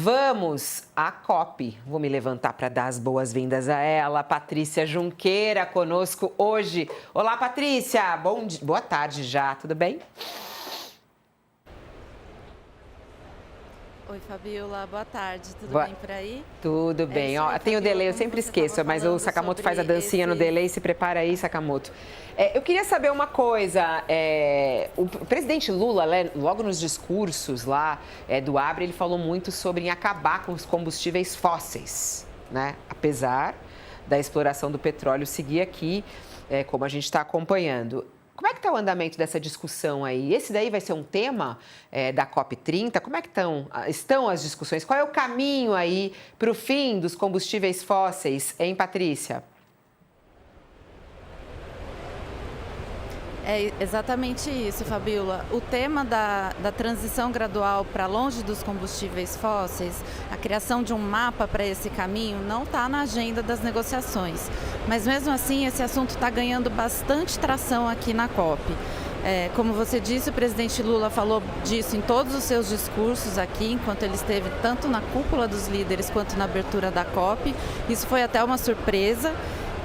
Vamos à COP. Vou me levantar para dar as boas-vindas a ela, Patrícia Junqueira, conosco hoje. Olá, Patrícia. Boa tarde já, tudo bem? Oi, Fabiola, boa tarde, tudo bem por aí? Tudo bem, aí, tem o Fabiola, delay, eu como sempre você esqueço, estava mas o falando Sakamoto faz a sobre dancinha no delay, se prepara aí, Sakamoto. Eu queria saber uma coisa, o presidente Lula, logo nos discursos lá do Abre, ele falou muito sobre em acabar com os combustíveis fósseis, né? Apesar da exploração do petróleo seguir aqui, como a gente está acompanhando. Como é que está o andamento dessa discussão aí? Esse daí vai ser um tema da COP30? Como é que estão as discussões? Qual é o caminho aí para o fim dos combustíveis fósseis, hein, Patrícia? É exatamente isso, Fabiola. O tema da transição gradual para longe dos combustíveis fósseis, a criação de um mapa para esse caminho, não está na agenda das negociações. Mas mesmo assim, esse assunto está ganhando bastante tração aqui na COP. Como você disse, o presidente Lula falou disso em todos os seus discursos aqui, enquanto ele esteve tanto na cúpula dos líderes quanto na abertura da COP. Isso foi até uma surpresa.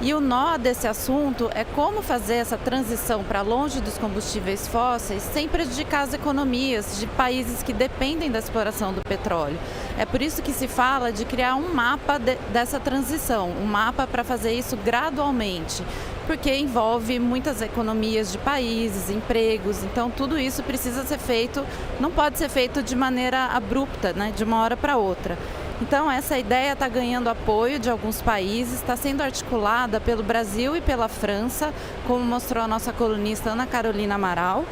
E o nó desse assunto é como fazer essa transição para longe dos combustíveis fósseis sem prejudicar as economias de países que dependem da exploração do petróleo. É por isso que se fala de criar um mapa dessa transição, um mapa para fazer isso gradualmente, porque envolve muitas economias de países, empregos, então tudo isso precisa ser feito, não pode ser feito de maneira abrupta, né, de uma hora para outra. Então, essa ideia está ganhando apoio de alguns países, está sendo articulada pelo Brasil e pela França, como mostrou a nossa colunista Ana Carolina Amaral.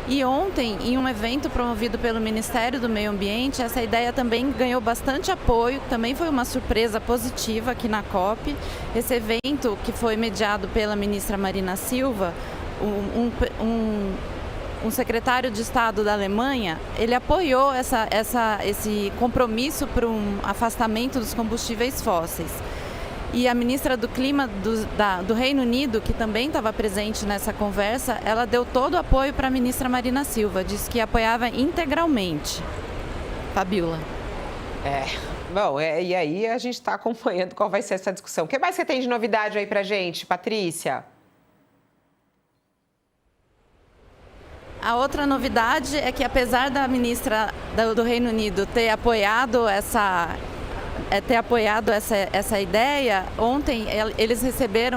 E ontem, em um evento promovido pelo Ministério do Meio Ambiente, essa ideia também ganhou bastante apoio, também foi uma surpresa positiva aqui na COP. Esse evento, que foi mediado pela ministra Marina Silva, um secretário de Estado da Alemanha, ele apoiou esse compromisso para um afastamento dos combustíveis fósseis. E a ministra do Clima do Reino Unido, que também estava presente nessa conversa, ela deu todo o apoio para a ministra Marina Silva, disse que apoiava integralmente. Fabiola. Bom, e aí a gente está acompanhando qual vai ser essa discussão. O que mais você tem de novidade aí para gente, Patrícia? A outra novidade é que, apesar da ministra do Reino Unido ter apoiado essa ideia, ontem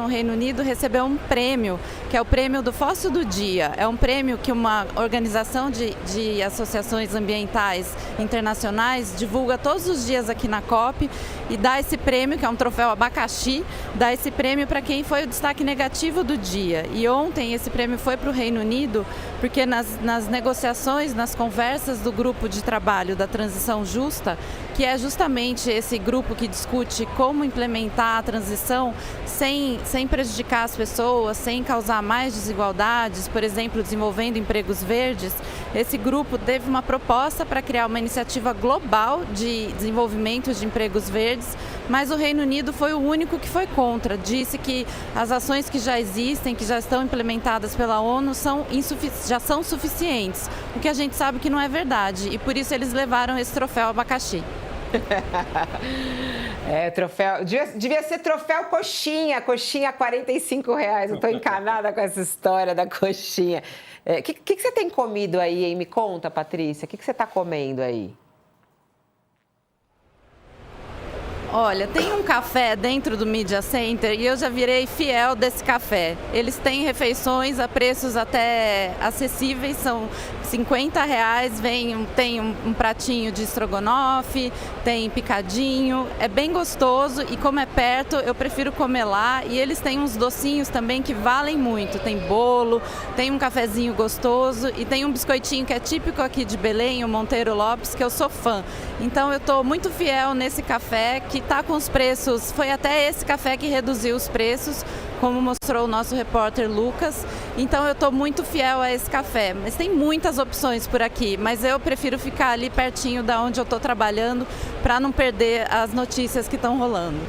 o Reino Unido recebeu um prêmio, que é o prêmio do Fóssil do Dia. É um prêmio que uma organização de associações ambientais internacionais divulga todos os dias aqui na COP e dá esse prêmio, que é um troféu abacaxi, dá esse prêmio para quem foi o destaque negativo do dia. E ontem esse prêmio foi para o Reino Unido, porque nas negociações, nas conversas do grupo de trabalho da transição justa, que é justamente esse grupo que discute como implementar a transição sem prejudicar as pessoas, sem causar mais desigualdades, por exemplo, desenvolvendo empregos verdes, esse grupo teve uma proposta para criar uma iniciativa global de desenvolvimento de empregos verdes, mas o Reino Unido foi o único que foi contra. Disse que as ações que já existem, que já estão implementadas pela ONU, já são suficientes, o que a gente sabe que não é verdade, e por isso eles levaram esse troféu abacaxi. Troféu. Devia ser troféu coxinha R$45. Eu estou encanada com essa história da coxinha. O que você tem comido aí, hein? Me conta, Patrícia, o que você está comendo aí? Olha, tem um café dentro do Media Center e eu já virei fiel desse café. Eles têm refeições a preços até acessíveis, são R$50, tem um pratinho de estrogonofe, tem picadinho, é bem gostoso e como é perto eu prefiro comer lá, e eles têm uns docinhos também que valem muito, tem bolo, tem um cafezinho gostoso e tem um biscoitinho que é típico aqui de Belém, o Monteiro Lopes, que eu sou fã. Então eu estou muito fiel nesse café que está com os preços, foi até esse café que reduziu os preços, como mostrou o nosso repórter Lucas. Então eu estou muito fiel a esse café, mas tem muitas opções por aqui, mas eu prefiro ficar ali pertinho da onde eu estou trabalhando para não perder as notícias que estão rolando.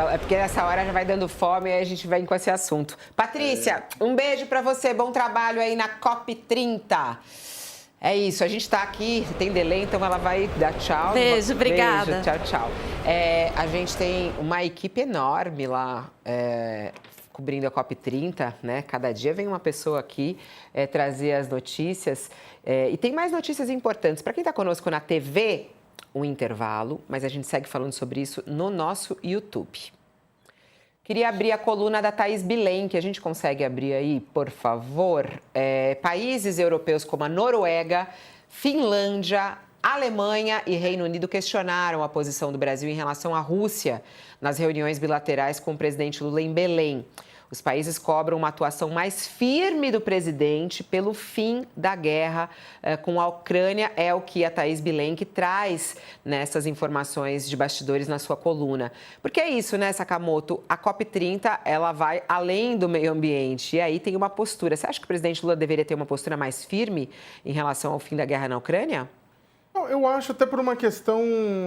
É porque nessa hora já vai dando fome e aí a gente vem com esse assunto. Patrícia, um beijo para você, bom trabalho aí na COP30. É isso, a gente está aqui, tem delay, então ela vai dar tchau. Beijo, obrigada. Beijo, tchau, tchau. A gente tem uma equipe enorme lá, cobrindo a COP30, né? Cada dia vem uma pessoa aqui trazer as notícias. E tem mais notícias importantes. Para quem está conosco na TV, um intervalo, mas a gente segue falando sobre isso no nosso YouTube. Queria abrir a coluna da Thaís Bilen, que a gente consegue abrir aí, por favor. Países europeus como a Noruega, Finlândia, Alemanha e Reino Unido questionaram a posição do Brasil em relação à Rússia nas reuniões bilaterais com o presidente Lula em Belém. Os países cobram uma atuação mais firme do presidente pelo fim da guerra com a Ucrânia. É o que a Thaís Bilenque traz nessas informações de bastidores na sua coluna. Porque é isso, né, Sakamoto? A COP30, ela vai além do meio ambiente. E aí tem uma postura. Você acha que o presidente Lula deveria ter uma postura mais firme em relação ao fim da guerra na Ucrânia? Não, eu acho até por uma questão,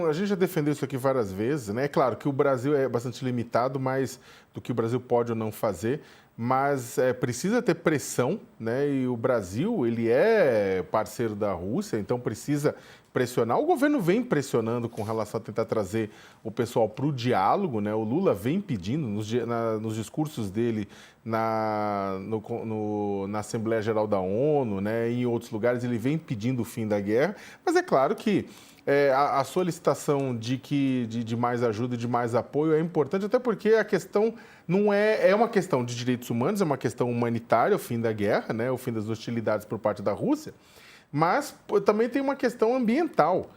a gente já defendeu isso aqui várias vezes, né? É claro que o Brasil é bastante limitado, mas do que o Brasil pode ou não fazer, mas precisa ter pressão, né? E o Brasil, ele é parceiro da Rússia, então precisa pressionar. O governo vem pressionando com relação a tentar trazer o pessoal para o diálogo, né? O Lula vem pedindo nos discursos dele na Assembleia Geral da ONU, né? E em outros lugares, ele vem pedindo o fim da guerra, mas é claro que a solicitação de mais ajuda e de mais apoio é importante, até porque a questão não é uma questão de direitos humanos, é uma questão humanitária, o fim da guerra, né? O fim das hostilidades por parte da Rússia, mas também tem uma questão ambiental.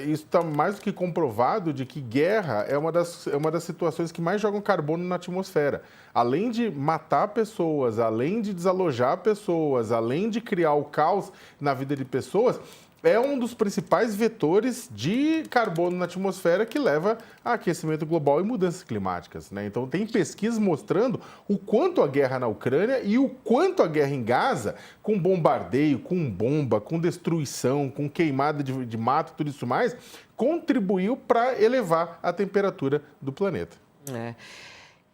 Isso está mais do que comprovado de que guerra é uma das situações que mais jogam carbono na atmosfera. Além de matar pessoas, além de desalojar pessoas, além de criar o caos na vida de pessoas, é um dos principais vetores de carbono na atmosfera que leva a aquecimento global e mudanças climáticas, né? Então, tem pesquisas mostrando o quanto a guerra na Ucrânia e o quanto a guerra em Gaza, com bombardeio, com bomba, com destruição, com queimada de mato, tudo isso mais, contribuiu para elevar a temperatura do planeta.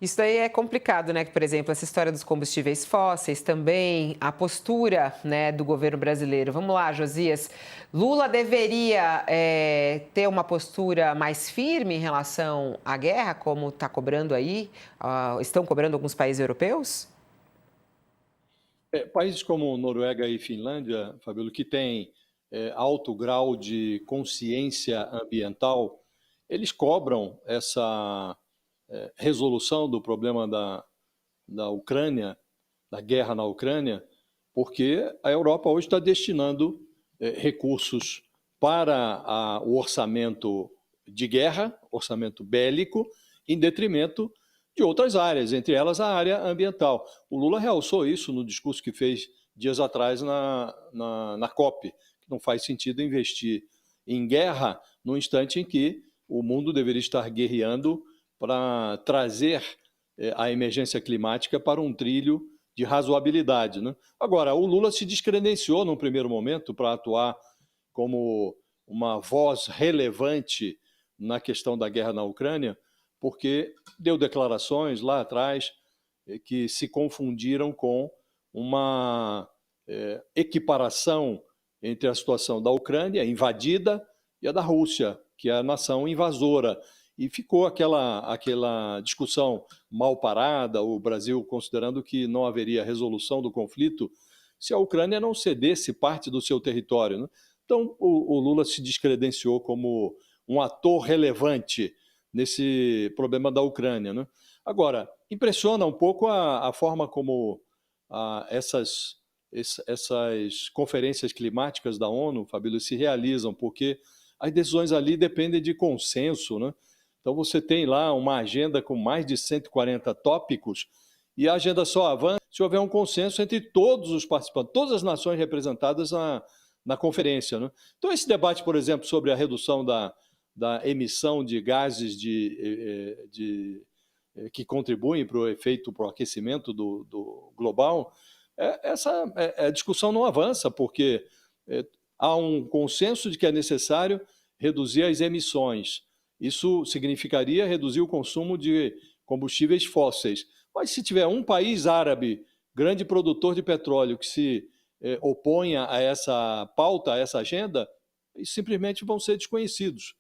Isso daí é complicado, né? Por exemplo, essa história dos combustíveis fósseis também, a postura, né, do governo brasileiro. Vamos lá, Josias. Lula deveria ter uma postura mais firme em relação à guerra, como está cobrando aí, estão cobrando alguns países europeus? Países como Noruega e Finlândia, Fabíola, que têm alto grau de consciência ambiental, eles cobram essa resolução do problema da Ucrânia, da guerra na Ucrânia, porque a Europa hoje está destinando recursos para o orçamento de guerra, orçamento bélico, em detrimento de outras áreas, entre elas a área ambiental. O Lula realçou isso no discurso que fez dias atrás na COP, que não faz sentido investir em guerra no instante em que o mundo deveria estar guerreando para trazer a emergência climática para um trilho de razoabilidade, né? Agora, o Lula se descredenciou num primeiro momento para atuar como uma voz relevante na questão da guerra na Ucrânia, porque deu declarações lá atrás que se confundiram com uma equiparação entre a situação da Ucrânia invadida e a da Rússia, que é a nação invasora. E ficou aquela discussão mal parada, o Brasil considerando que não haveria resolução do conflito se a Ucrânia não cedesse parte do seu território, né? Então, o Lula se descredenciou como um ator relevante nesse problema da Ucrânia, né? Agora, impressiona um pouco a forma como essas conferências climáticas da ONU, Fabíola, se realizam, porque as decisões ali dependem de consenso, né? Então, você tem lá uma agenda com mais de 140 tópicos e a agenda só avança se houver um consenso entre todos os participantes, todas as nações representadas na conferência, né? Então, esse debate, por exemplo, sobre a redução da emissão de gases que contribuem para o aquecimento do global, essa discussão não avança, porque há um consenso de que é necessário reduzir as emissões. Isso significaria reduzir o consumo de combustíveis fósseis. Mas se tiver um país árabe, grande produtor de petróleo, que se oponha a essa pauta, a essa agenda, e simplesmente vão ser desconhecidos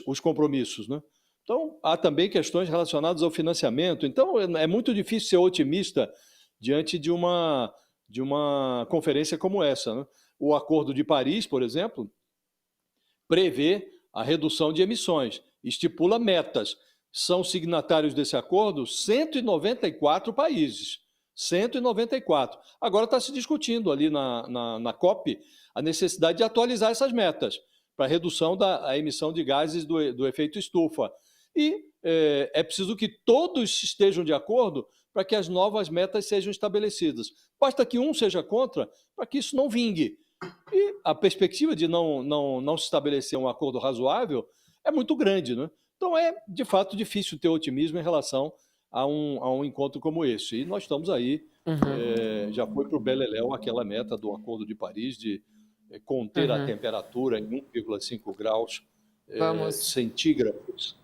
os compromissos, né? Então, há também questões relacionadas ao financiamento. Então, é muito difícil ser otimista diante de uma conferência como essa, né? O Acordo de Paris, por exemplo, prevê a redução de emissões, estipula metas. São signatários desse acordo 194 países. 194. Agora está se discutindo ali na COP a necessidade de atualizar essas metas para a redução da emissão de gases do efeito estufa. E é preciso que todos estejam de acordo para que as novas metas sejam estabelecidas. Basta que um seja contra para que isso não vingue. E a perspectiva de não se estabelecer um acordo razoável é muito grande, né? Então é, de fato, difícil ter otimismo em relação a um encontro como esse. E nós estamos aí, já foi para o beleléu aquela meta do Acordo de Paris de conter a temperatura em 1,5 graus Vamos. centígrados